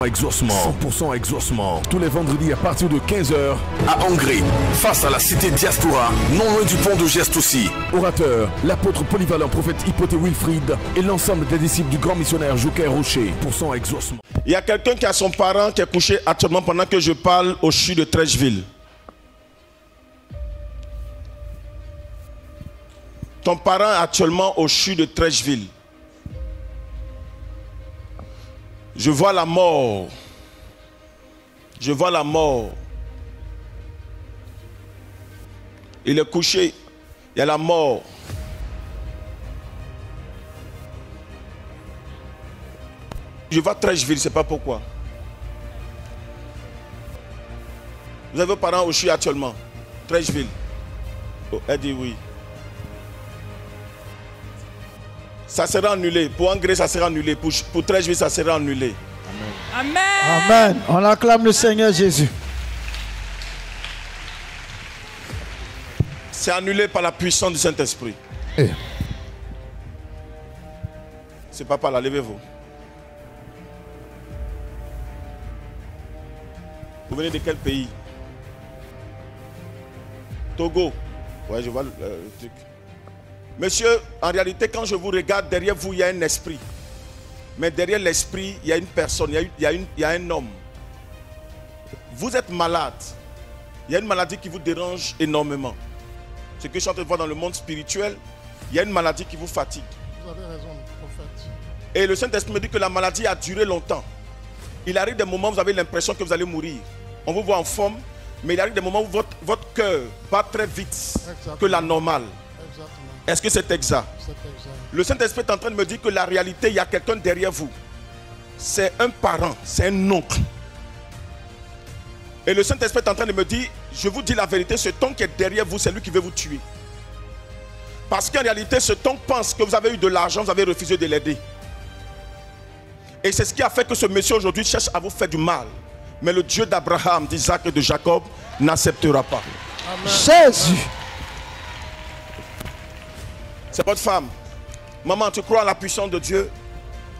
Exaucement, 100% exaucement, tous les vendredis à partir de 15h à Hongrie, face à la cité Diaspora, non loin du pont de Geste aussi. Orateur, l'apôtre polyvalent prophète Hypothé Wilfried et l'ensemble des disciples du grand missionnaire Joker Rocher, % exaucement. Il y a quelqu'un qui a son parent qui est couché actuellement pendant que je parle au CHU de Trècheville. Ton parent est actuellement au CHU de Trècheville. Je vois la mort. Je vois la mort. Il est couché. Il y a la mort. Je vois Trècheville, je ne sais pas pourquoi. Vous avez vos parents au CHU actuellement? Trècheville. Oh, elle dit oui. Ça sera annulé. Pour Hongrie, ça sera annulé. Pour Trècheville, ça sera annulé. Amen. Amen. On acclame le Seigneur Jésus. C'est annulé par la puissance du Saint-Esprit. C'est papa là, levez-vous. Vous venez de quel pays? Togo. Ouais, je vois le truc. Monsieur, en réalité, quand je vous regarde, derrière vous, il y a un esprit. Mais derrière l'esprit, il y a une personne, il y a un homme. Vous êtes malade. Il y a une maladie qui vous dérange énormément. Ce que je suis en train de voir dans le monde spirituel, il y a une maladie qui vous fatigue. Vous avez raison, prophète. Et le Saint-Esprit me dit que la maladie a duré longtemps. Il arrive des moments où vous avez l'impression que vous allez mourir. On vous voit en forme, mais il arrive des moments où votre cœur bat très vite. Exactement. Que la normale. Exactement. Est-ce que c'est exact? C'est exact. Le Saint-Esprit est en train de me dire que la réalité, il y a quelqu'un derrière vous. C'est un parent, c'est un oncle. Et le Saint-Esprit est en train de me dire, je vous dis la vérité, ce tonk qui est derrière vous, c'est lui qui veut vous tuer. Parce qu'en réalité, ce tonk pense que vous avez eu de l'argent, vous avez refusé de l'aider. Et c'est ce qui a fait que ce monsieur aujourd'hui cherche à vous faire du mal. Mais le Dieu d'Abraham, d'Isaac et de Jacob n'acceptera pas. Amen. Jésus. C'est votre femme. Maman, tu crois à la puissance de Dieu?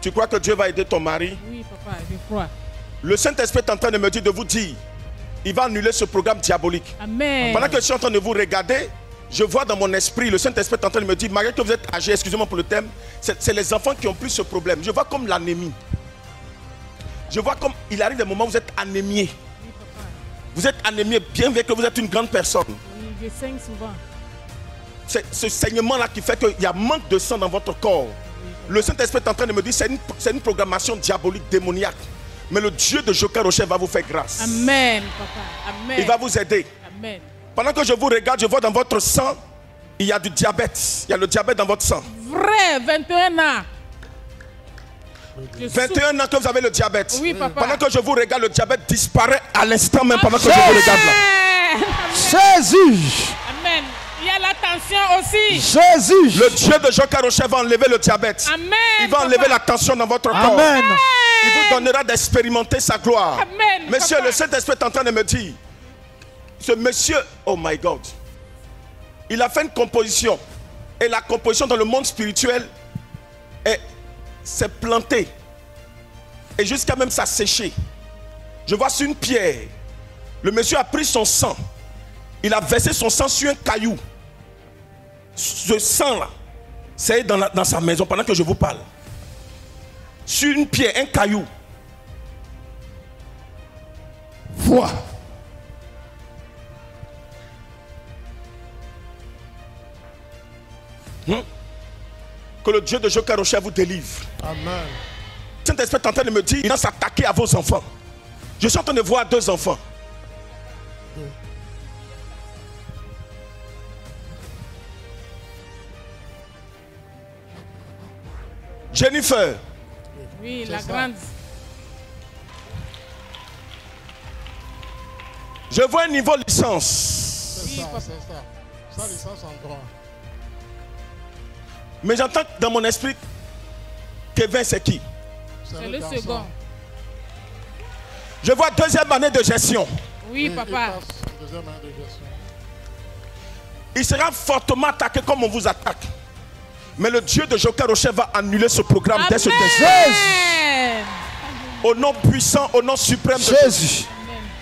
Tu crois que Dieu va aider ton mari? Oui, papa, je crois. Le Saint-Esprit est en train de me dire, de vous dire, il va annuler ce programme diabolique. Amen. Pendant que je suis en train de vous regarder, je vois dans mon esprit, le Saint-Esprit est en train de me dire, malgré que vous êtes âgé, excusez-moi pour le thème, c'est les enfants qui ont plus ce problème. Je vois comme l'anémie. Je vois comme il arrive des moments où vous êtes anémié. Oui, papa. Vous êtes anémié, bien vrai que vous êtes une grande personne. Oui, je saigne souvent. C'est ce saignement-là qui fait qu'il y a manque de sang dans votre corps. Le Saint-Esprit est en train de me dire, c'est une programmation diabolique, démoniaque. Mais le Dieu de Joker Rocher va vous faire grâce. Amen, papa. Amen. Il va vous aider. Amen. Pendant que je vous regarde, je vois dans votre sang, il y a du diabète. Il y a le diabète dans votre sang. Vrai, 21 ans. 21 ans que vous avez le diabète. Oui, papa. Pendant que je vous regarde, le diabète disparaît à l'instant même pendant que je vous regarde là. Jésus. Amen. Il y a la tension aussi. Jésus. Le Dieu de Joker Rocher va enlever le diabète. Amen. Il va enlever la tension dans votre corps. Amen. Il vous donnera d'expérimenter sa gloire. Amen, Monsieur, papa. le Saint-Esprit est en train de me dire, ce monsieur, oh my God, il a fait une composition. Et la composition dans le monde spirituel s'est plantée. Et jusqu'à même ça séché. Je vois sur une pierre. Le monsieur a pris son sang. Il a versé son sang sur un caillou. Ce sang-là, c'est dans sa maison pendant que je vous parle. Sur une pierre, un caillou. Foi. Que le Dieu de Joker Rocher vous délivre. Amen. Saint-Esprit est en train de me dire, il va s'attaquer à vos enfants. Je suis en train de voir 2 enfants. Jennifer. Oui, la ça. grande. Je vois un niveau licence. C'est Oui, ça, papa. c'est ça. Ça, licence en droit. Mais j'entends dans mon esprit, Kevin c'est qui? C'est le garçon. second. Je vois 2e année de gestion. Oui, Il papa. passe deuxième année de gestion. Il sera fortement attaqué comme on vous attaque. Mais le Dieu de Joker Rocher va annuler ce programme dès ce désert. Amen. Au nom puissant, au nom suprême de Jésus.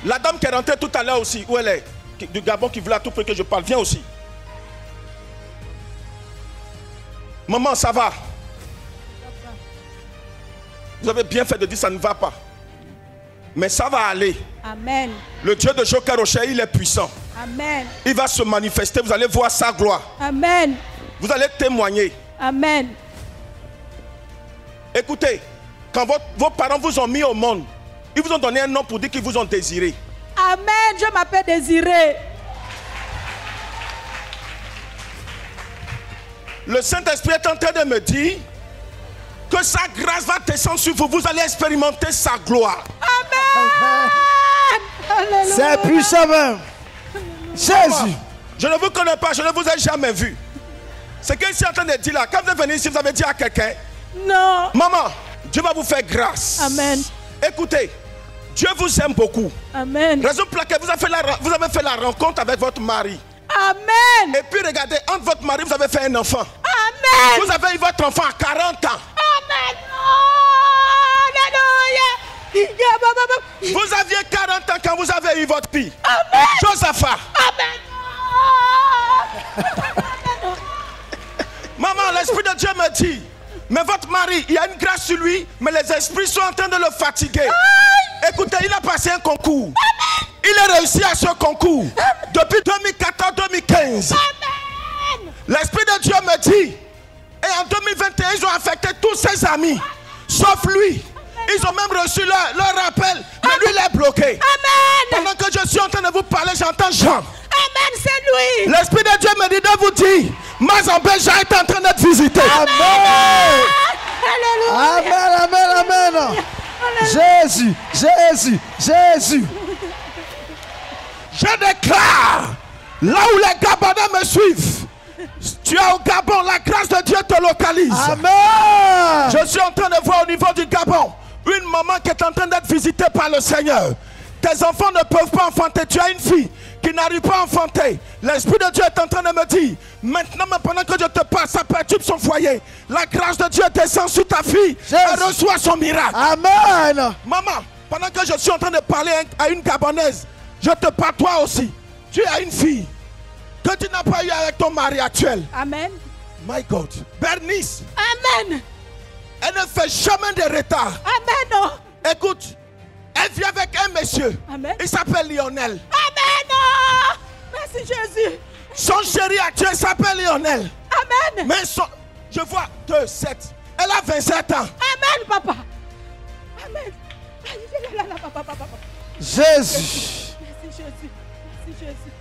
La dame qui est rentrée tout à l'heure aussi, où elle est? Du Gabon qui voulait à tout près que je parle, viens aussi. Maman, ça va? Vous avez bien fait de dire ça ne va pas. Mais ça va aller. Amen. Le Dieu de Joker Rocher, il est puissant. Amen. Il va se manifester, vous allez voir sa gloire. Amen. Vous allez témoigner. Amen. Écoutez, quand vos parents vous ont mis au monde, ils vous ont donné un nom pour dire qu'ils vous ont désiré. Amen. Je m'appelle Désiré. Le Saint-Esprit est en train de me dire que sa grâce va descendre sur vous. Vous allez expérimenter sa gloire. Amen. Alléluia. C'est puissant même. Jésus. Je ne vous connais pas, je ne vous ai jamais vu. C'est qu'il est en train de dire là. Quand vous êtes venu ici, vous avez dit à quelqu'un: Non. maman, Dieu va vous faire grâce. Amen. Écoutez, Dieu vous aime beaucoup. Amen. Raison pour laquelle vous avez fait la rencontre avec votre mari. Amen. Et puis regardez, entre votre mari, vous avez fait un enfant. Amen. Vous avez eu votre enfant à 40 ans. Amen. Alléluia. Vous aviez 40 ans quand vous avez eu votre fille. Amen. Josaphat. Amen. Maman, l'Esprit de Dieu me dit, mais votre mari, il y a une grâce sur lui, mais les esprits sont en train de le fatiguer. Écoutez, il a passé un concours. Amen. Il a réussi à ce concours depuis 2014-2015. L'Esprit de Dieu me dit, et en 2021, ils ont affecté tous ses amis, sauf lui. Ils ont même reçu leur appel, mais lui, il est bloqué. Amen. Pendant que je suis en train de vous parler, j'entends Jean. Amen, c'est lui. L'Esprit de Dieu me dit de vous dire, Mazambé, Jean est en train d'être visité. Amen. Alléluia. Amen, amen, amen. Jésus, Jésus, Jésus. Je déclare, là où les Gabonais me suivent, tu es au Gabon, la grâce de Dieu te localise. Amen. Je suis en train de voir au niveau du Gabon une maman qui est en train d'être visitée par le Seigneur. Tes enfants ne peuvent pas enfanter. Tu as une fille qui n'arrive pas à enfanter. L'Esprit de Dieu est en train de me dire, maintenant, pendant que je te parle, ça perturbe son foyer. La grâce de Dieu descend sur ta fille. Elle reçoit son miracle. Amen. Maman, pendant que je suis en train de parler à une Gabonaise, je te parle toi aussi. Tu as une fille que tu n'as pas eu avec ton mari actuel. Amen. My God. Bernice, Amen. elle ne fait jamais de retard. Amen. Écoute, elle vit avec un monsieur. Amen. Il s'appelle Lionel. Amen. Merci Jésus. Son chéri actuel s'appelle Lionel. Amen. Mais je vois 2, 7. Elle a 27 ans. Amen, papa. Amen. Jésus. Merci Jésus. Merci Jésus.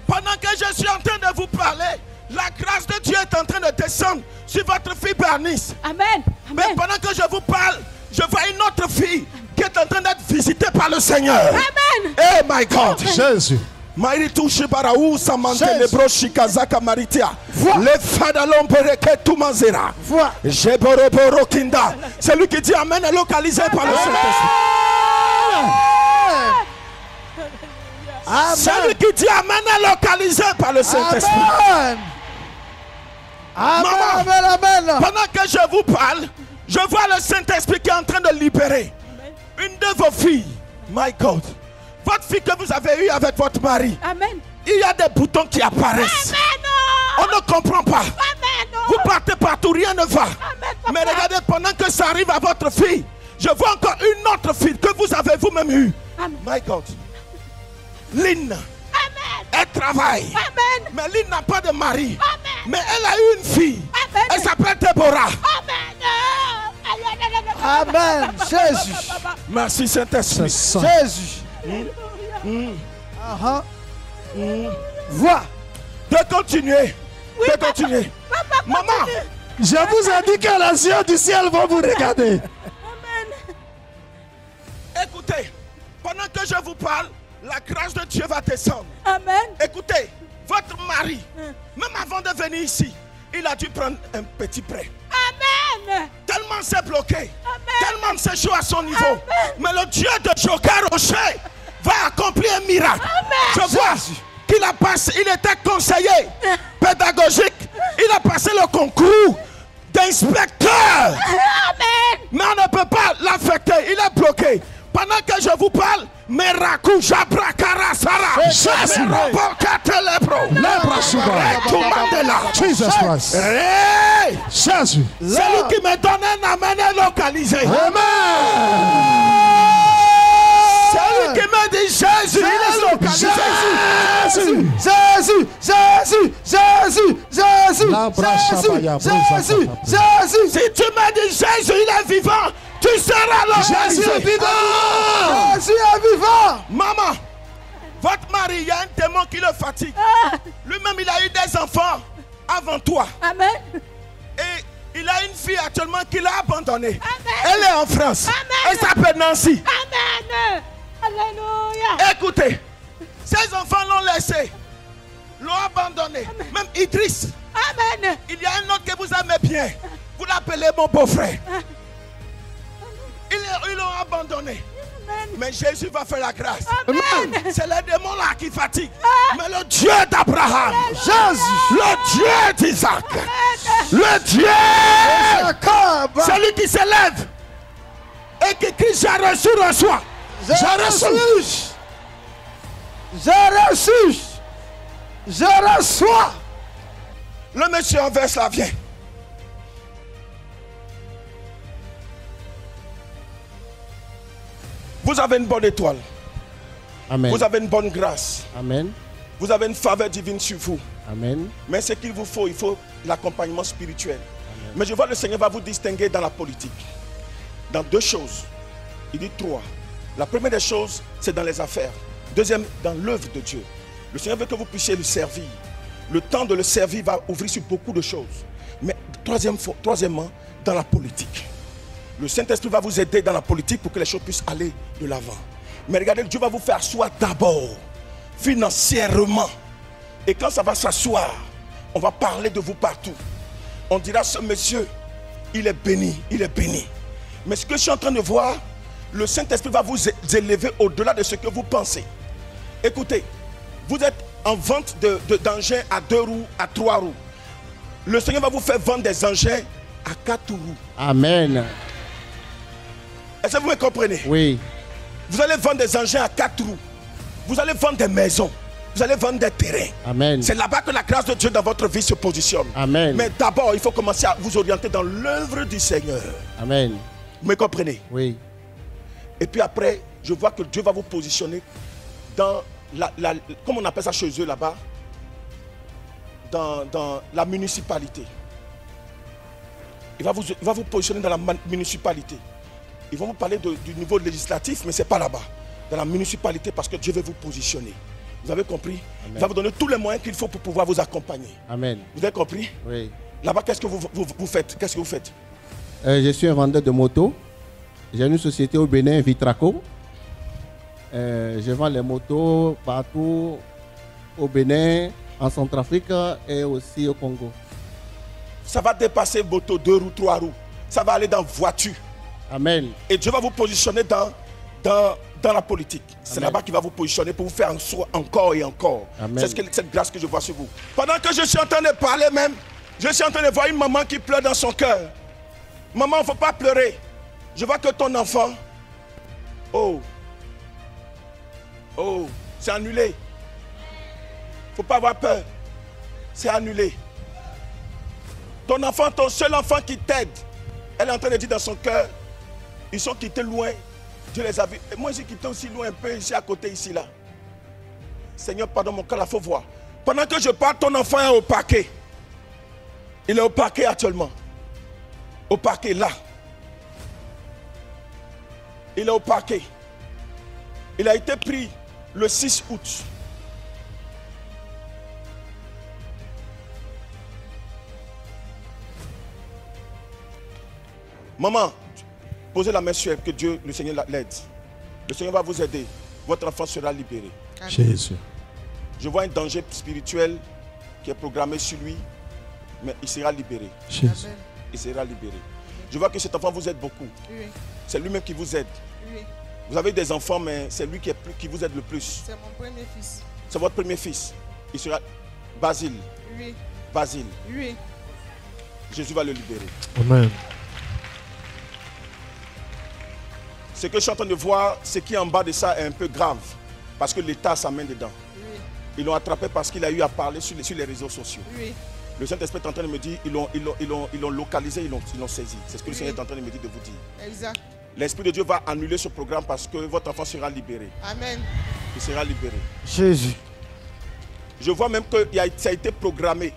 Pendant que je suis en train de vous parler, la grâce de Dieu est en train de descendre sur votre fille Bernice. Amen. Mais Amen. pendant que je vous parle, je vois une autre fille qui est en train d'être visitée par le Seigneur. Amen. Oh my God. Jésus. Maritou Shibaraou Samante Jésus. Lebro Shikazaka Maritia. Vois. Le Fadalon Bereke Toumanzera. Vois. Jeboroboro Kinda. C'est lui qui dit Amen est localisé par le Saint-Esprit. C'est lui qui dit Amen est localisé par le Saint-Esprit. Amen. Amen, Maman. amen, amen. Pendant que je vous parle, je vois le Saint-Esprit qui est en train de libérer une de vos filles. My God. Votre fille que vous avez eue avec votre mari. Amen. Il y a des boutons qui apparaissent. Amen. On ne comprend pas. Amen. Vous partez partout, rien ne va. Amen, papa. Mais regardez, pendant que ça arrive à votre fille, je vois encore une autre fille que vous avez vous-même eue. Amen. My God. Lynn. Amen. Elle travaille. Amen. Mais Lynn n'a pas de mari. Amen. Mais elle a eu une fille. Amen. Elle s'appelle Déborah. Amen. Amen. Jésus. Merci Saint-Esprit. Jésus. Ah, Vois. De continuer. De continuer. Maman. Je vous ai dit que les yeux du ciel vont vous regarder. Écoutez. Pendant que je vous parle, la grâce de Dieu va descendre. Amen. Écoutez, votre mari, même avant de venir ici, il a dû prendre un petit prêt. Amen. Tellement c'est bloqué, Amen. tellement c'est chaud à son niveau. Amen. Mais le Dieu de Joker Rocher va accomplir un miracle. Amen. Je vois qu'il a passé, il était conseiller pédagogique. Il a passé le concours d'inspecteur. Amen. Mais on ne peut pas l'affecter. Il est bloqué. Pendant que je vous parle, Merakou Jabra Karasara. Jésus. Jesus Christ. Hey! Jésus. Celui qui me donne un amen est localisé. Amen. Celui qui me dit Jésus, il est localisé. Jésus. Jésus, Jésus, Jésus, Jésus, La bracha baya, Jésus, brusa, Jésus, Si tu me dis Jésus, il est vivant, tu seras localisé. Jésus est vivant, Jésus est vivant. Maman, votre mari, il y a un démon qui le fatigue. Lui-même, il a eu des enfants avant toi. Amen. Et il a une fille actuellement qu'il a abandonnée. Amen. Elle est en France. Amen. Elle s'appelle Nancy. Amen. Alléluia. Écoutez, ces enfants l'ont laissé, l'ont abandonné. Même Idriss, Amen. il y a un autre que vous aimez bien. Vous l'appelez mon beau-frère. Ils l'ont abandonné. Amen. Mais Jésus va faire la grâce. Amen. C'est le démon là qui fatigue. Mais le Dieu d'Abraham, Jésus, le Dieu d'Isaac, le Dieu, celui qui s'élève et qui crie j'ai reçu, reçois. j'ai reçu, j'ai reçu, je reçois. Le monsieur en verse là vient. Vous avez une bonne étoile. Amen. Vous avez une bonne grâce. Amen. Vous avez une faveur divine sur vous. Amen. Mais ce qu'il vous faut, il faut l'accompagnement spirituel. Mais je vois le Seigneur va vous distinguer dans la politique. Dans deux choses. Il dit trois. La première des choses, c'est dans les affaires. Deuxième, dans l'œuvre de Dieu. Le Seigneur veut que vous puissiez le servir. Le temps de le servir va ouvrir sur beaucoup de choses. Mais troisièmement, dans la politique. Le Saint-Esprit va vous aider dans la politique pour que les choses puissent aller de l'avant. Mais regardez, Dieu va vous faire asseoir d'abord, financièrement. Et quand ça va s'asseoir, on va parler de vous partout. On dira, ce monsieur, il est béni, il est béni. Mais ce que je suis en train de voir, le Saint-Esprit va vous élever au-delà de ce que vous pensez. Écoutez, vous êtes en vente d'engins à 2 roues, à 3 roues. Le Seigneur va vous faire vendre des engins à 4 roues. Amen. Est-ce que vous me comprenez? Oui. Vous allez vendre des engins à 4 roues. Vous allez vendre des maisons. Vous allez vendre des terrains. Amen. C'est là-bas que la grâce de Dieu dans votre vie se positionne. Amen. Mais d'abord, il faut commencer à vous orienter dans l'œuvre du Seigneur. Amen. Vous me comprenez? Oui. Et puis après, je vois que Dieu va vous positionner dans comment on appelle ça chez eux là-bas? Dans la municipalité. Il va vous positionner dans la municipalité. Ils vont vous parler du niveau législatif, mais ce n'est pas là-bas. Dans la municipalité, parce que Dieu veut vous positionner. Vous avez compris? Amen. Il va vous donner tous les moyens qu'il faut pour pouvoir vous accompagner. Amen. Vous avez compris? Oui. Là-bas, qu'est-ce que vous faites? Qu'est-ce que vous faites? Je suis un vendeur de motos. J'ai une société au Bénin, Vitraco. Je vends les motos partout au Bénin, en Centrafrique et aussi au Congo. Ça va dépasser moto 2 roues, 3 roues. Ça va aller dans voiture. Amen. Et Dieu va vous positionner dans la politique. C'est Amen. là-bas qu'il va vous positionner pour vous faire en soi encore et encore. Amen. C'est cette grâce que je vois sur vous. Pendant que je suis en train de parler même, je suis en train de voir une maman qui pleure dans son cœur. Maman, il ne faut pas pleurer. Je vois que ton enfant, oh, c'est annulé. Il ne faut pas avoir peur. C'est annulé. Ton enfant, ton seul enfant qui t'aide, elle est en train de dire dans son cœur, ils sont quittés loin. Dieu les a vus. Et moi, j'ai quitté aussi loin un peu ici à côté, ici, là. Seigneur, pardon mon cœur, il faut voir. Pendant que je parle, ton enfant est au parquet. Il est au parquet actuellement. Au parquet, là. Il est au parquet. Il a été pris le 6 août. Maman, posez la main sur elle, que Dieu, le Seigneur l'aide. Le Seigneur va vous aider. Votre enfant sera libéré. Jésus. Je vois un danger spirituel qui est programmé sur lui, mais il sera libéré. Jésus. Il sera libéré. Je vois que cet enfant vous aide beaucoup. Oui, C'est lui-même qui vous aide. oui. Vous avez des enfants, mais c'est lui qui vous aide le plus. C'est mon premier fils. C'est votre premier fils. Il sera Basile. Oui, Basile. oui. Jésus va le libérer. Amen. Ce que je suis en train de voir, ce qui est en bas de ça est un peu grave. Parce que l'État a sa main dedans. Oui. Ils l'ont attrapé parce qu'il a eu à parler sur les réseaux sociaux. Oui. Le Saint-Esprit est en train de me dire, ils l'ont localisé, ils l'ont saisi. C'est ce que le Seigneur est en train de me dire de vous dire. Exact. L'Esprit de Dieu va annuler ce programme parce que votre enfant sera libéré. Amen. Il sera libéré. Jésus. Je vois même que ça a été programmé.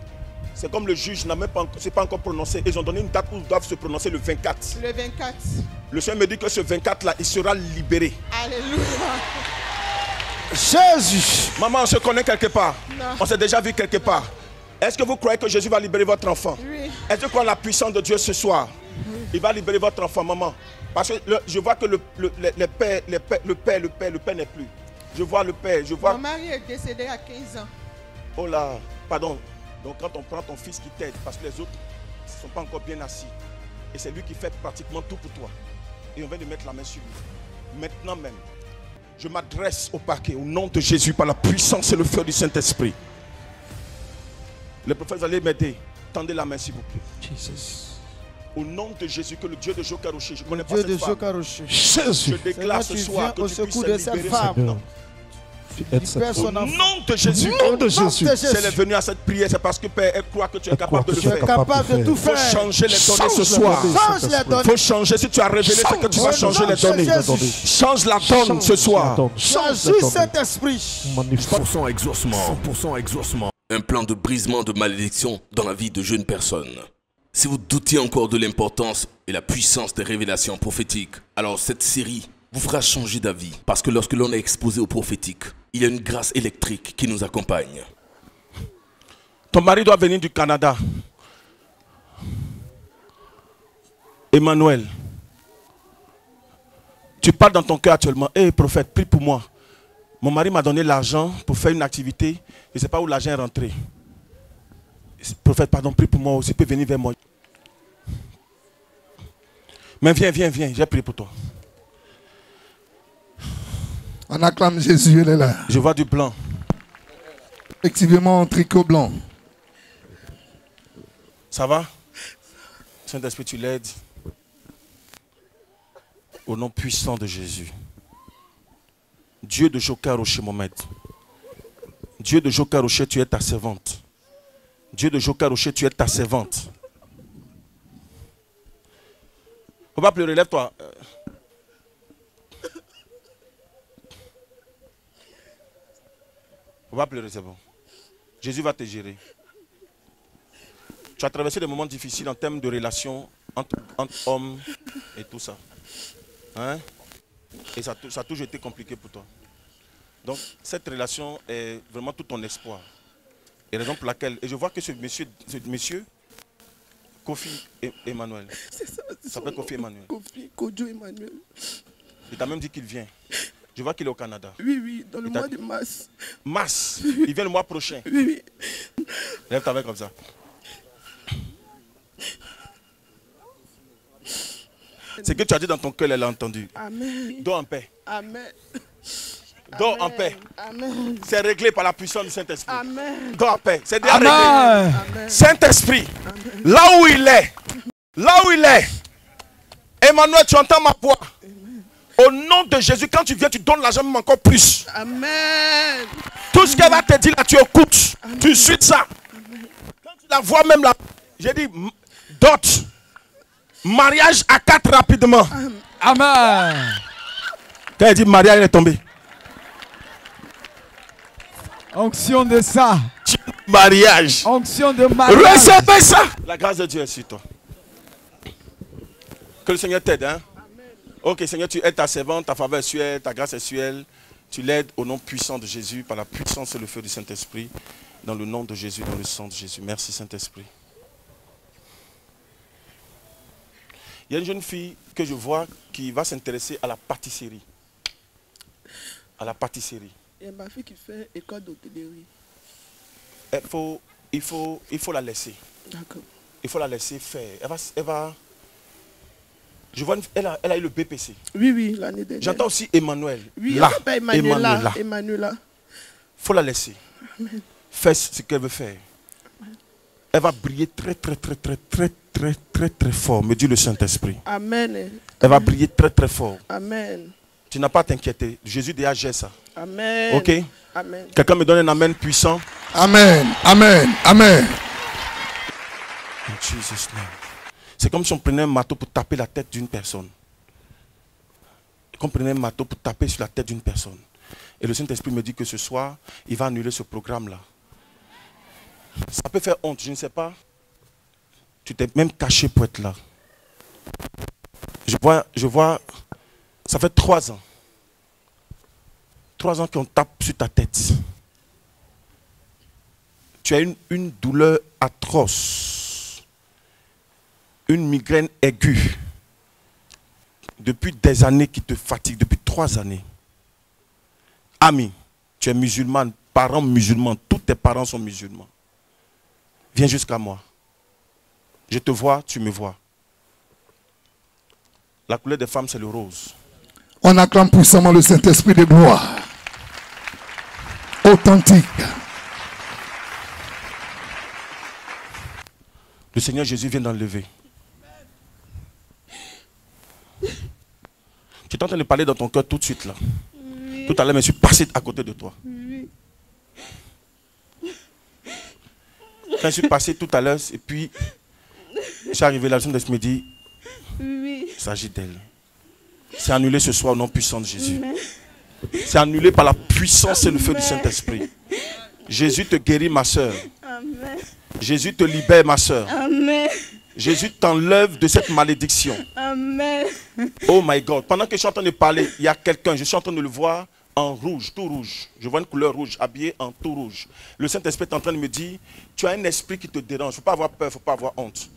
C'est comme le juge n'a même pas, c'est pas encore prononcé. Ils ont donné une date où ils doivent se prononcer le 24. Le 24. Le Seigneur me dit que ce 24-là, il sera libéré. Alléluia. Jésus. Maman, on se connaît quelque part. Non. On s'est déjà vu quelque part. Est-ce que vous croyez que Jésus va libérer votre enfant? Oui. Est-ce que vous croyez la puissance de Dieu ce soir? Il va libérer votre enfant, maman. Parce que je vois que le père n'est plus. Je vois le père, je vois... Mon mari est décédé à 15 ans. Oh là, pardon. Donc quand on prend ton fils qui t'aide, parce que les autres ne sont pas encore bien assis. Et c'est lui qui fait pratiquement tout pour toi. Et on vient de mettre la main sur lui. Maintenant même, je m'adresse au parquet, au nom de Jésus, par la puissance et le feu du Saint-Esprit. Les prophètes, vous allez m'aider. Tendez la main s'il vous plaît. Jesus. Au nom de Jésus, que le Dieu de Jokaroché, je ne connais pas Dieu cette de femme. Jokaroché. Je Jésus. déclare Seigneur, ce tu soir viens que au tu secours puisses de cette libérer femme. cette femme. Tu aides cette Libère femme. son Au enfant. nom de Jésus. Au nom de Jésus. Si elle est venue à cette prière, c'est parce que Père, elle croit que tu es capable de le Tu es faire. capable de tout Il faut faire. changer les données ce Change soir. les Change les Il données. faut changer. Si tu as révélé ce que tu vas changer les données. Change la donne ce soir. Change cet esprit. 100% exaucement. 100% exaucement. Un plan de brisement de malédiction dans la vie de jeunes personnes. Si vous doutiez encore de l'importance et la puissance des révélations prophétiques, alors cette série vous fera changer d'avis. Parce que lorsque l'on est exposé au prophétique, il y a une grâce électrique qui nous accompagne. Ton mari doit venir du Canada. Emmanuel. Tu parles dans ton cœur actuellement. Hé prophète, prie pour moi. Mon mari m'a donné l'argent pour faire une activité. Je ne sais pas où l'argent est rentré. Prophète, pardon, prie pour moi aussi. Tu peux venir vers moi. Mais viens, j'ai prié pour toi. On acclame Jésus, il est là. Je vois du blanc. Effectivement, en tricot blanc. Ça va? Saint-Esprit, tu l'aides. Au nom puissant de Jésus. Dieu de Jokaroché, mon maître. Dieu de Jokaroché, tu es ta servante. Dieu de Jokaroché, tu es ta servante. Faut pas pleurer, lève-toi. Faut pas pleurer, c'est bon. Jésus va te gérer. Tu as traversé des moments difficiles en termes de relations entre hommes et tout ça. Hein? Et ça a toujours été compliqué pour toi. Donc, cette relation est vraiment tout ton espoir. Et raison pour laquelle, et je vois que ce monsieur Kofi Emmanuel. C'est ça. Il s'appelle Kofi Emmanuel. Kofi Kojo Emmanuel. Il t'a même dit qu'il vient. Je vois qu'il est au Canada. Oui, dans le mois de mars. Mars. Il vient le mois prochain. Oui. Lève ta main comme ça. Ce que tu as dit dans ton cœur, elle a entendu. Amen. Dors en paix. Amen. Dors en paix. Amen. C'est réglé par la puissance du Saint-Esprit. Amen. Dors en paix. C'est déjà Amen. réglé. Saint-Esprit, là où il est, Emmanuel, tu entends ma voix. Au nom de Jésus, quand tu viens, tu donnes l'argent même encore plus. Amen. Tout ce qu'elle va te dire là, tu écoutes. Tu suis ça. Quand tu la vois même là, j'ai dit, dot, mariage à 4 rapidement. Amen. Quand elle dit mariage, elle est tombée. Onction de ça. Mariage. Onction de mariage. Recevez ça. La grâce de Dieu est sur toi. Que le Seigneur t'aide. Hein? Ok, Seigneur, tu aides ta servante, ta faveur est sur elle, ta grâce est sur elle. Tu l'aides au nom puissant de Jésus, par la puissance et le feu du Saint-Esprit. Dans le nom de Jésus, dans le sang de Jésus. Merci Saint-Esprit. Il y a une jeune fille que je vois qui va s'intéresser à la pâtisserie. À la pâtisserie. Il y a ma fille qui fait école d'hôtellerie. Il faut la laisser. D'accord. Il faut la laisser faire. Elle va. Je vois, elle a eu le BPC. Oui, l'année dernière. J'entends aussi Emmanuel. Oui, là. elle s'appelle Emmanuela. Il faut la laisser. Amen. Fais ce qu'elle veut faire. Elle va briller très fort, me dit le Saint-Esprit. Amen. Elle va briller très fort. Amen. Tu n'as pas à t'inquiéter. Jésus déjà gère ça. Amen. Ok? Amen. Quelqu'un me donne un amen puissant. Amen. Amen. Amen. In Jesus' name. C'est comme si on prenait un marteau pour taper la tête d'une personne. On prenait un marteau pour taper sur la tête d'une personne. Et le Saint-Esprit me dit que ce soir, il va annuler ce programme-là. Ça peut faire honte, je ne sais pas. Tu t'es même caché pour être là. Je vois, ça fait 3 ans. 3 ans qu'on tape sur ta tête. Tu as une douleur atroce. Une migraine aiguë. Depuis des années qui te fatigue, depuis 3 années. Ami, tu es musulman, parents musulmans, tous tes parents sont musulmans. Viens jusqu'à moi. Je te vois, tu me vois. La couleur des femmes, c'est le rose. On acclame puissamment le Saint-Esprit de gloire. Authentique. Le Seigneur Jésus vient d'enlever. Tu es en train de parler dans ton cœur tout de suite là. Oui. Tout à l'heure, je suis passé à côté de toi. Oui. Quand je suis passé tout à l'heure, et puis je suis arrivé là, le Saint-Esprit me dit, oui. Il s'agit d'elle. C'est annulé ce soir au nom puissant de Jésus. C'est annulé par la puissance et le feu du Saint-Esprit. Jésus te guérit, ma soeur. Amen. Jésus te libère, ma soeur. Amen. Jésus t'enlève de cette malédiction. Amen. Oh my God. Pendant que je suis en train de parler, il y a quelqu'un, je suis en train de le voir en rouge, tout rouge. Je vois une couleur rouge, habillé en tout rouge. Le Saint-Esprit est en train de me dire, tu as un esprit qui te dérange. Il ne faut pas avoir peur, il ne faut pas avoir honte.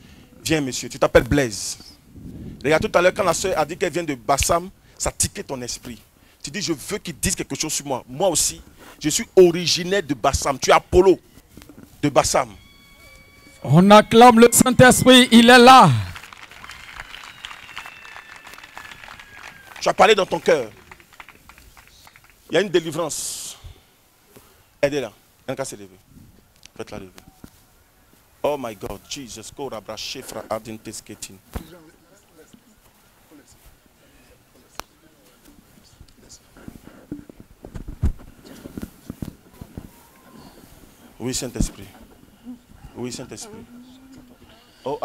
Viens, monsieur, tu t'appelles Blaise. Regarde, tout à l'heure, quand la soeur a dit qu'elle vient de Bassam, ça tiquait ton esprit. Tu dis, je veux qu'il dise quelque chose sur moi. Moi aussi, je suis originaire de Bassam. Tu es Apollo de Bassam. On acclame le Saint-Esprit, il est là. Tu as parlé dans ton cœur. Il y a une délivrance. Aidez-la. Elle va se lever. Faites-la lever. Oh my God, Jesus. Oui, Saint-Esprit. Oui, Saint-Esprit. Oh,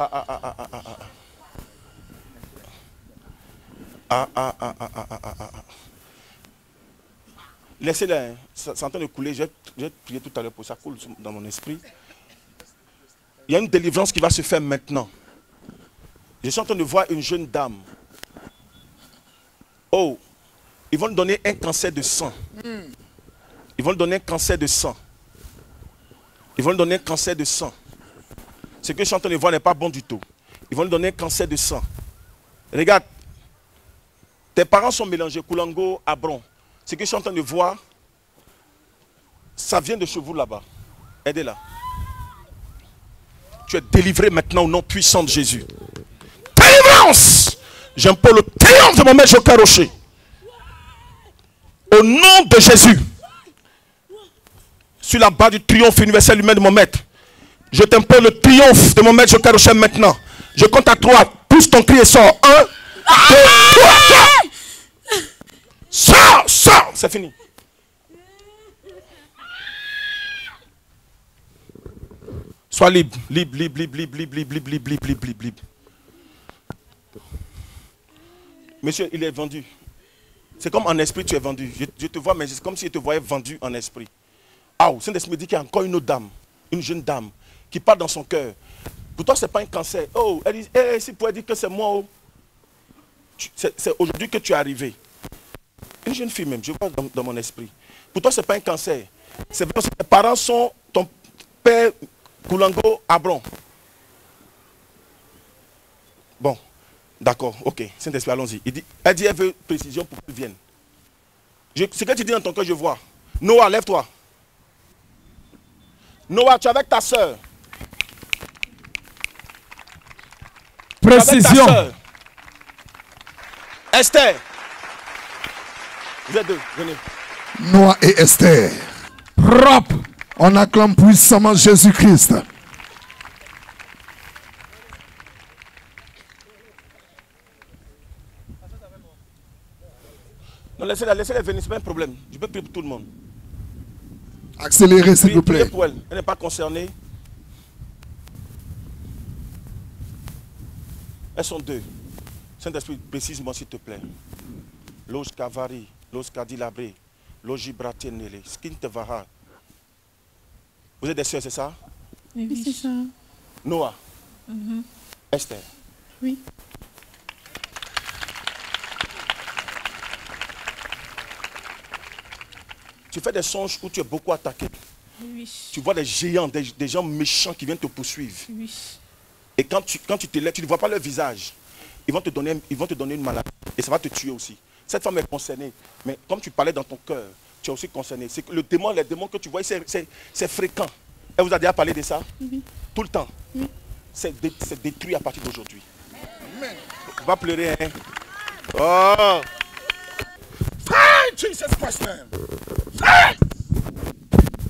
Laissez-le, hein. C'est en train de couler. J'ai prié tout à l'heure pour ça, coule dans mon esprit. Il y a une délivrance qui va se faire maintenant. Je suis en train de voir une jeune dame. Oh, ils vont lui donner un cancer de sang. Ils vont lui donner un cancer de sang. Ils vont lui donner un cancer de sang. Ce que je suis en train de voir n'est pas bon du tout. Ils vont lui donner un cancer de sang. Regarde, tes parents sont mélangés, Koulango, Abron. Ce que je suis en train de voir, ça vient de chez vous là-bas. Aidez-la. Tu es délivré maintenant au nom puissant de Jésus. Délivrance! J'impose le triomphe de mon maître Joker Rocher. Au nom de Jésus. Sur la base du triomphe universel humain de mon maître. Je t'impose le triomphe de mon maître Joker Rocher maintenant. Je compte à 3. Pousse ton cri et sors. 1, 2, 3. Sors, sors. C'est fini. Sois libre, libre. Monsieur, il est vendu. C'est comme en esprit tu es vendu. Je te vois, mais c'est comme si je te voyais vendu en esprit. Ah, Saint-Esprit me dit qu'il y a encore une autre dame, une jeune dame, qui parle dans son cœur. Pour toi, ce n'est pas un cancer. Oh, elle dit, si tu pourrais dire que c'est moi, oh. C'est aujourd'hui que tu es arrivé. Une jeune fille même, je vois dans mon esprit. Pour toi, ce n'est pas un cancer. C'est parce que tes parents sont ton père, Koulango, Abron. Bon, d'accord, ok. Saint-Esprit, allons-y. Elle dit, elle veut précision pour qu'elle vienne. Ce que tu dis dans ton cœur, je vois. Noah, lève-toi. Noah, tu es avec ta soeur. Précision. Esther. Vous êtes deux, venez. Noah et Esther. Propre. On acclame puissamment Jésus-Christ. laissez-les venir, c'est pas un problème. Je peux prier pour tout le monde. Accélérez, s'il vous plaît. Priez pour elle. Elle n'est pas concernée. Elles sont deux. Saint-Esprit, précise-moi s'il te plaît. Los Kavari, Los Kadilabré, Logi Bratenele, Skintevara. Vous êtes des sœurs, c'est ça? Oui, c'est ça. Noah. Esther. Oui. Tu fais des songes où tu es beaucoup attaqué. Oui. Tu vois des géants, des gens méchants qui viennent te poursuivre. Oui. Et quand tu te lèves, tu ne vois pas leur visage. Ils vont te donner une maladie. Et ça va te tuer aussi. Cette femme est concernée. Mais comme tu parlais dans ton cœur, tu es aussi concerné. C'est que les démons que tu vois, c'est fréquent. Elle vous a déjà parlé de ça? Oui. Tout le temps. Oui. C'est détruit à partir d'aujourd'hui. On va pleurer, hein? Oh! Fight Jesus Christ, man! Fight!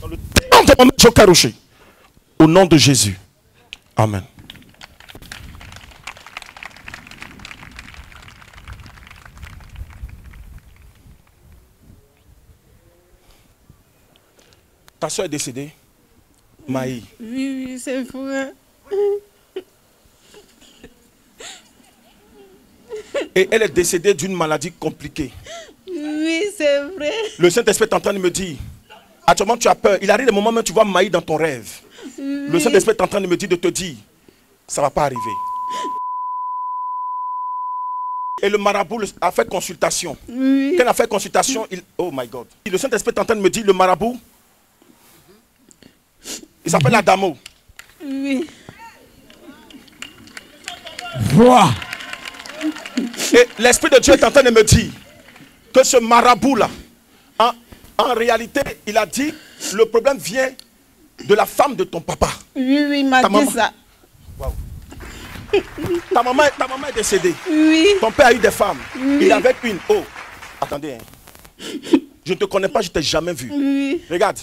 Dans le nom de Maman Jokaroché. Au nom de Jésus. Amen. Ta soeur est décédée? Maï. Oui, oui, c'est vrai. Et elle est décédée d'une maladie compliquée. Oui, c'est vrai. Le Saint-Esprit est en train de me dire, actuellement tu as peur. Il arrive des moments où tu vois Maï dans ton rêve. Oui. Le Saint-Esprit est en train de me dire, de te dire, ça ne va pas arriver. Et le marabout a fait consultation. Oui. Quand il a fait consultation, oh my God. Le Saint-Esprit est en train de me dire, le marabout, il s'appelle Adamo. Oui. Vois. Et l'Esprit de Dieu est en train de me dire que ce marabout-là, en réalité, il a dit, le problème vient de la femme de ton papa. Oui, oui, il m'a dit ça. Wow. Ta maman est décédée. Oui. Ton père a eu des femmes. Oui. Il avait une. Oh, attendez. Hein. Je ne te connais pas, je ne t'ai jamais vu. Oui. Regarde.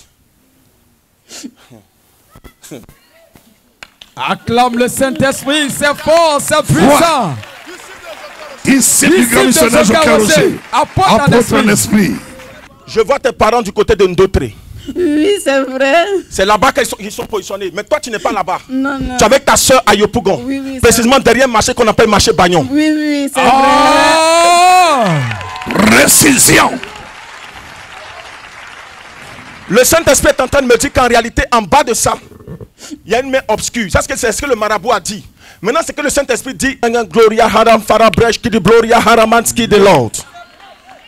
Acclame le Saint-Esprit, c'est fort, c'est puissant. Ici, du grand missionnaire Jokaroché. Apporte un esprit. Je vois tes parents du côté de Ndotré. Oui, c'est vrai. C'est là-bas qu'ils sont positionnés. Mais toi, tu n'es pas là-bas. Non, non. Tu es avec ta soeur à Yopougon. Oui, oui, précisément derrière le marché qu'on appelle marché Bagnon. Oui, oui, c'est vrai. Précision. Le Saint-Esprit est en train de me dire qu'en réalité, en bas de ça, il y a une main obscure. Ça, c'est ce que le marabout a dit. Maintenant, c'est que le Saint-Esprit dit Gloria Haram Farabresh qui dit Gloria Haramanski de Lord.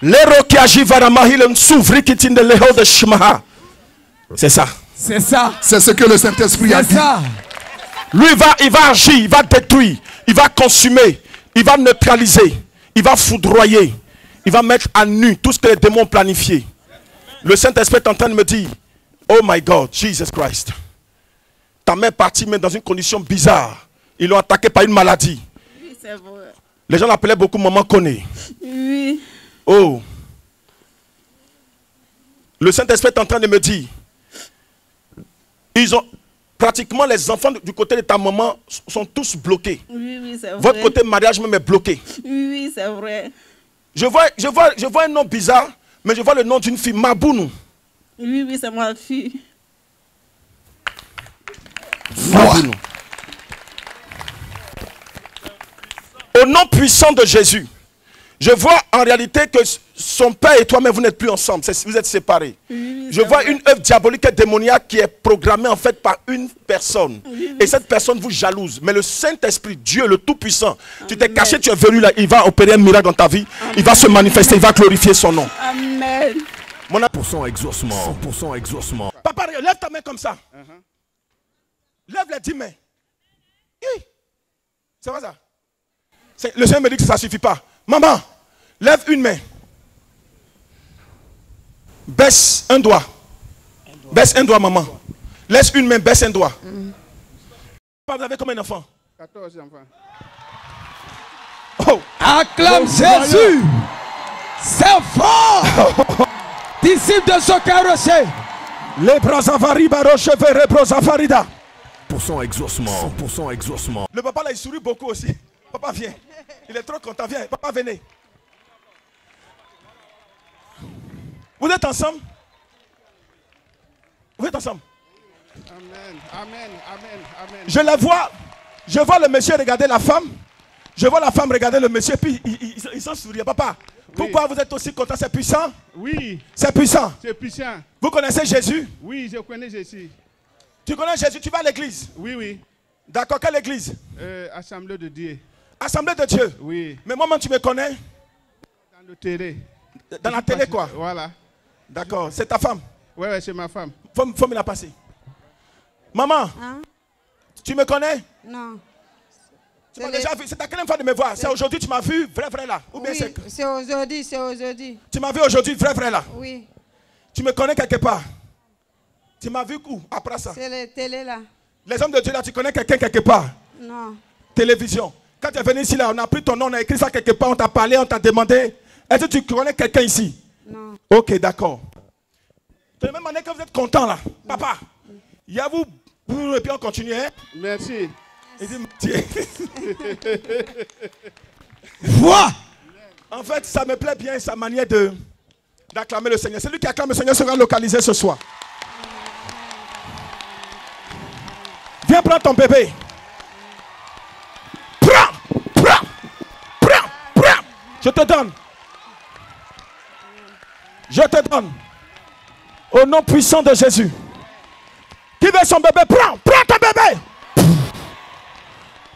L'héros qui agit Varamahil s'ouvre qui tient de l'héros de Shimaha. C'est ça. C'est ça. C'est ce que le Saint-Esprit a dit. Ça. Lui, il va agir, il va détruire, il va consumer, il va neutraliser, il va foudroyer, il va mettre à nu tout ce que les démons ont planifié. Le Saint-Esprit est en train de me dire, oh my God, Jesus Christ. Ta mère est partie, mais dans une condition bizarre. Ils l'ont attaqué par une maladie. Oui, c'est vrai. Les gens l'appelaient beaucoup Maman Koné. Oui. Oh. Le Saint-Esprit est en train de me dire, ils ont pratiquement les enfants du côté de ta maman sont tous bloqués. Oui, oui, c'est vrai. Votre côté mariage même est bloqué. Oui, oui, c'est vrai. Je vois un nom bizarre, mais je vois le nom d'une fille, Mabounou. Oui, oui, c'est ma fille. Mabounou. Au nom puissant de Jésus, je vois en réalité que son père et toi-même, vous n'êtes plus ensemble. Vous êtes séparés. Oui, je vois une œuvre diabolique et démoniaque qui est programmée en fait par une personne. Oui, et cette personne vous jalouse. Mais le Saint-Esprit, Dieu, le Tout-Puissant, tu t'es caché, tu es venu là, il va opérer un miracle dans ta vie. Amen. Il va se manifester, il va glorifier son nom. Amen. 100% exaucement. 100% exaucement. Papa, lève ta main comme ça. Lève les 10 mains. C'est vrai ça? Le Seigneur me dit que ça ne suffit pas. Maman, lève une main. Baisse un doigt. Baisse un doigt, maman. Laisse une main, baisse un doigt. Vous avez combien d'enfants? 14 enfants. Oh. Acclame Jésus. C'est fort. Disciple de Jokaroché. Les brasavari baroche verre brasafarida. 100% exaucement. 100% exaucement. Le papa là, il sourit beaucoup aussi. Papa, viens. Il est trop content. Viens. Papa, venez. Vous êtes ensemble? Vous êtes ensemble? Amen, amen, amen, amen. Je la vois. Je vois le monsieur regarder la femme. Je vois la femme regarder le monsieur. Puis il s'en sourire. Papa, pourquoi vous êtes aussi content? C'est puissant? Oui. C'est puissant. C'est puissant. Vous connaissez Jésus? Oui, je connais Jésus. Tu connais Jésus? Tu vas à l'église? Oui, oui. D'accord, quelle église? Assemblée de Dieu. Assemblée de Dieu? Oui. Mais moi-même, tu me connais? Dans le télé. Dans la télé, quoi? Voilà. D'accord, c'est ta femme? Oui, c'est ma femme. Faut me la passer. Maman, Hein? tu me connais? Non. Tu m'as déjà vu. C'est ta quelle fois de me voir? C'est aujourd'hui tu m'as vu, vrai là? Ou bien Oui, c'est aujourd'hui, c'est aujourd'hui. Tu m'as vu aujourd'hui, vrai là? Oui. Tu me connais quelque part? Tu m'as vu où après ça? C'est la télé là. Les hommes de Dieu là, tu connais quelqu'un quelque part? Non. Télévision. Quand tu es venu ici là, on a pris ton nom, on a écrit ça quelque part, on t'a parlé, on t'a demandé. Est-ce que tu connais quelqu'un ici? Non. Ok, d'accord. De la même manière que vous êtes content là, papa, il y a vous, et puis on continue, hein? Merci. Il dit, tiens. Vois. En fait, ça me plaît bien sa manière d'acclamer le Seigneur. Celui qui acclame le Seigneur sera localisé ce soir. Viens prendre ton bébé. Prends. Je te donne. Je te donne. Au nom puissant de Jésus. Qui veut son bébé? Prends ton bébé.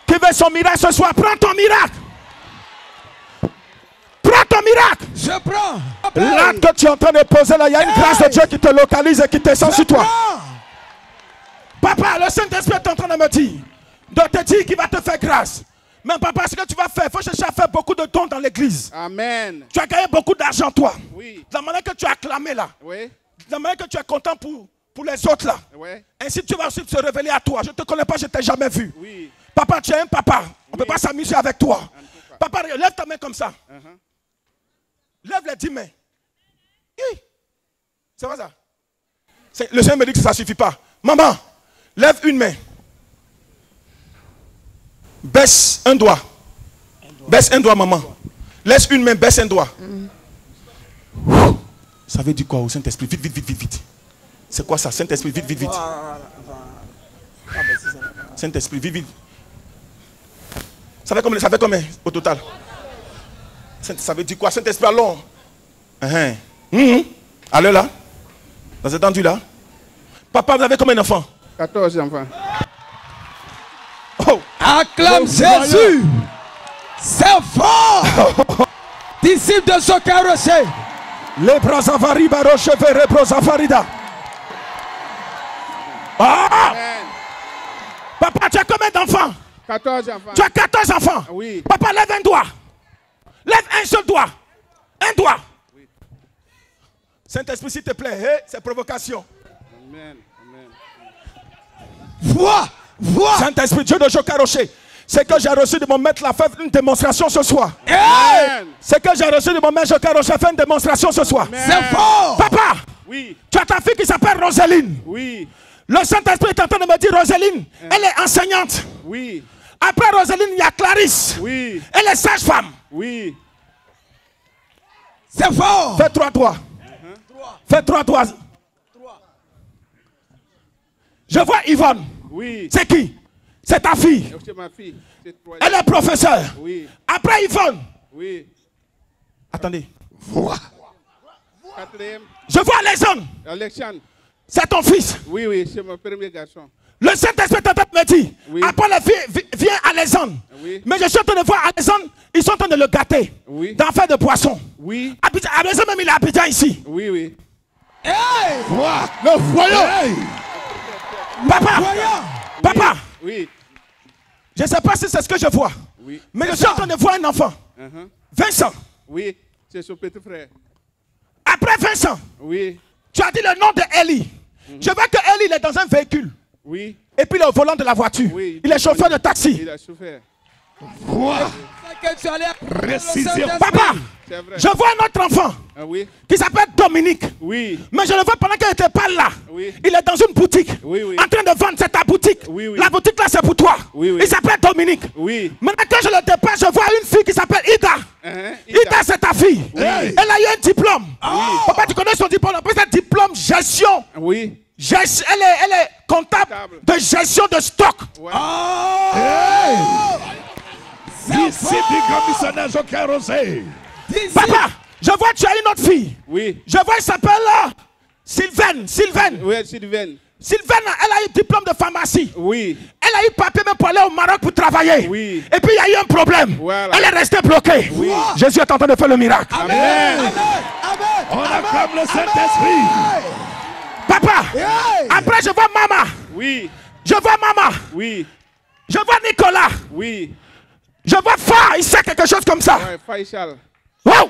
Qui veut son miracle ce soir? Prends ton miracle. Prends ton miracle. Je prends. Là que tu es en train de poser là, il y a une grâce de Dieu qui te localise et qui descend sur toi. Papa, le Saint-Esprit est en train de me dire, de te dire qu'il va te faire grâce. Mais papa, ce que tu vas faire, il faut chercher à faire beaucoup de dons dans l'église. Amen. Tu as gagné beaucoup d'argent toi. Oui. De la manière que tu as acclamé là. Oui. De la manière que tu es content pour les autres là. Oui. Ainsi tu vas aussi te révéler à toi. Je ne te connais pas, je ne t'ai jamais vu. Oui. Papa, tu es un papa. On ne peut pas s'amuser avec toi. Papa, lève ta main comme ça. Lève les 10 mains. C'est pas ça. Le Seigneur me dit que ça ne suffit pas. Maman, lève une main. Baisse un doigt. Baisse un doigt, maman. Laisse une main, baisse un doigt. Ça veut dire quoi au Saint-Esprit? Vite. C'est quoi ça? Saint-Esprit, vite. Saint-Esprit, vite. Ça fait combien au total? Ça veut dire quoi? Saint-Esprit, allons. Allez là. Dans cet endroit là. Papa, vous avez combien d'enfants? 14 enfants. Oh. Acclame Jésus. C'est fort. Disciple de Sokarosé. Les brasavari barochevere brosafarida. Amen. Papa, tu as combien d'enfants? 14 enfants. Tu as 14 enfants? Oui. Papa, lève un doigt. Lève un seul doigt. Un doigt. Oui. Saint-Esprit, s'il te plaît, c'est provocation. Amen. Vois. Saint-Esprit, Dieu de Jokaroché. C'est que j'ai reçu de mon maître la faire une démonstration ce soir. C'est que j'ai reçu de mon maître Jokaroché faire une démonstration ce soir. C'est fort. Papa, oui. Tu as ta fille qui s'appelle Roseline. Oui. Le Saint-Esprit est en train de me dire, Roseline, elle est enseignante. Oui. Après Roseline, il y a Clarisse. Oui. Elle est sage-femme. Oui. C'est fort. Fais 3 doigts. Fais 3 doigts. Je vois Yvonne. Oui. C'est qui? C'est ta fille. C'est ma fille. Elle est professeure. Oui. Après Yvonne. Oui. Attendez. Quatrième. Je vois Alexandre. Alexandre. C'est ton fils. Oui, c'est mon premier garçon. Le Saint-Esprit est en train de me dire. Oui. Après la fille vient Alexandre. Oui. Mais je suis en train de voir Alexandre. Ils sont en train de le gâter. Oui. D'en faire de poisson. Oui. Alexandre même il est à Abidjan ici. Oui. Hey! Le voyons. Hey! Papa. Oui. Je ne sais pas si c'est ce que je vois. Oui. Mais je suis en train de voir un enfant. Vincent. Oui, c'est son petit frère. Après Vincent. Oui. Tu as dit le nom de Eli. Je vois que Eli il est dans un véhicule. Oui. Et puis il est au volant de la voiture. Oui. Il est chauffeur de taxi. Il a souffert. que tu allais Précision. Papa, je vois un autre enfant qui s'appelle Dominique. Oui. Mais je le vois pendant qu'il n'était pas là. Oui. Il est dans une boutique. Oui, oui. En train de vendre, c'est ta boutique. Oui, oui. La boutique là, c'est pour toi. Oui, oui. Il s'appelle Dominique. Oui. Maintenant que je le dépasse, je vois une fille qui s'appelle Ida. Ida, c'est ta fille. Oui. Elle a eu un diplôme. Papa, tu connais son diplôme? On appelle ça diplôme gestion. Oui. Elle est comptable de gestion de stock. Ouais. Ici du grand missionnaire Joker Rosé. Papa, je vois que tu as une autre fille. Oui. Je vois, elle s'appelle Sylvaine. Oui, Sylvaine. Sylvaine, elle a eu diplôme de pharmacie. Oui. Elle a eu papier même pour aller au Maroc pour travailler. Oui. Et puis il y a eu un problème. Voilà. Elle est restée bloquée. Oui. Jésus est en train de faire le miracle. Amen. On acclame le Saint-Esprit. Papa, après je vois maman. Oui. Je vois maman. Oui. Je vois Nicolas. Oui. Je vois Fa, il sait quelque chose comme ça. Ouais, Faisal. Wow.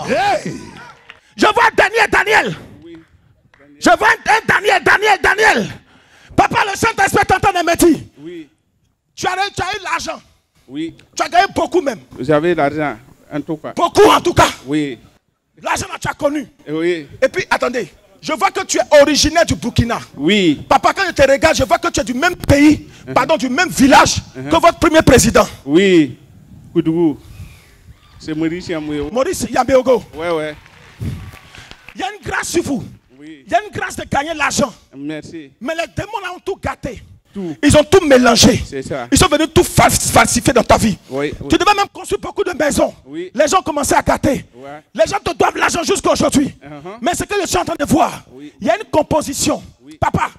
Hey. Je vois Daniel. Oui. Je vois un Daniel. Papa, le Saint-Esprit est en train de me dire. Oui. Tu as eu l'argent. Oui. Tu as gagné beaucoup même. J'avais l'argent, en tout cas. Beaucoup en tout cas. Oui. L'argent là, tu as connu. Oui. Et puis, attendez. Je vois que tu es originaire du Burkina. Oui. Papa, quand je te regarde, je vois que tu es du même pays, pardon, du même village que votre premier président. Oui. Koudougou. C'est Maurice Yamouyo. Maurice Yambeogo. Ouais. Il y a une grâce sur vous. Oui. Il y a une grâce de gagner l'argent. Merci. Mais les démons là ont tout gâté. Tout. Ils ont tout mélangé. C'est ça. Ils sont venus tout falsifier dans ta vie. Oui. Tu devais même construire beaucoup de maisons. Oui. Les gens commençaient à gâter. Ouais. Les gens te doivent l'argent jusqu'à aujourd'hui. Mais ce que je suis en train de voir, Oui. il y a une composition. Oui. Papa,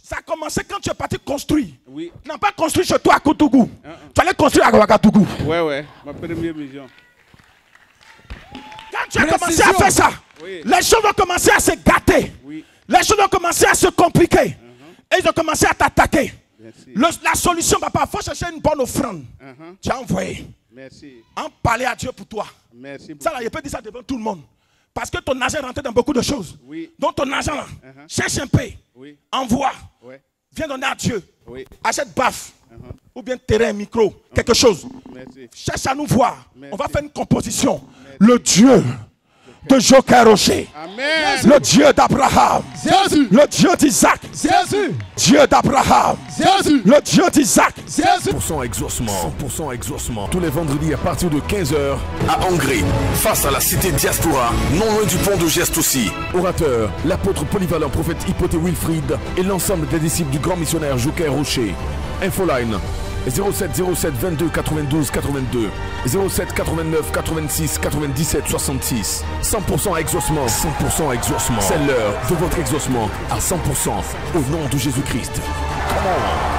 ça a commencé quand tu es parti construire. Oui. Tu n'as pas construit chez toi à Koutougou. Tu allais construire à Ouagadougou. Ouais. Ma première mission. Quand tu as commencé à faire ça, Oui. les choses ont commencé à se gâter. Oui. Les choses ont commencé à se compliquer. Et ils ont commencé à t'attaquer. Merci. La solution, papa, il faut chercher une bonne offrande. Tu as envoyé. Merci. En parler à Dieu pour toi. Merci beaucoup. Ça, là, je peux dire ça devant tout le monde. Parce que ton argent est rentré dans beaucoup de choses. Oui. Donc ton argent, là, cherche un peu. Oui. Envoie. Ouais. Viens donner à Dieu. Oui. Achète baffe. Ou bien terrain, micro, quelque chose. Merci. Cherche à nous voir. Merci. On va faire une composition. Le Dieu de Joker Rocher. Amen. Le Dieu d'Abraham. Jésus. Le Dieu d'Isaac. Jésus. Dieu d'Abraham. Jésus. Le Dieu d'Isaac. Jésus. 100% exaucement. 100% exaucement. Tous les vendredis à partir de 15h à Hongrie, face à la cité Diaspora, non loin du pont de Geste aussi. Orateur, l'apôtre polyvalent prophète Hypothé Wilfried et l'ensemble des disciples du grand missionnaire Joker Rocher. Infoline 07 07 22 92 82 07 89 86 97 66. 100% exaucement. 100% exaucement. C'est l'heure de votre exaucement à 100% au nom de Jésus-Christ. Come on.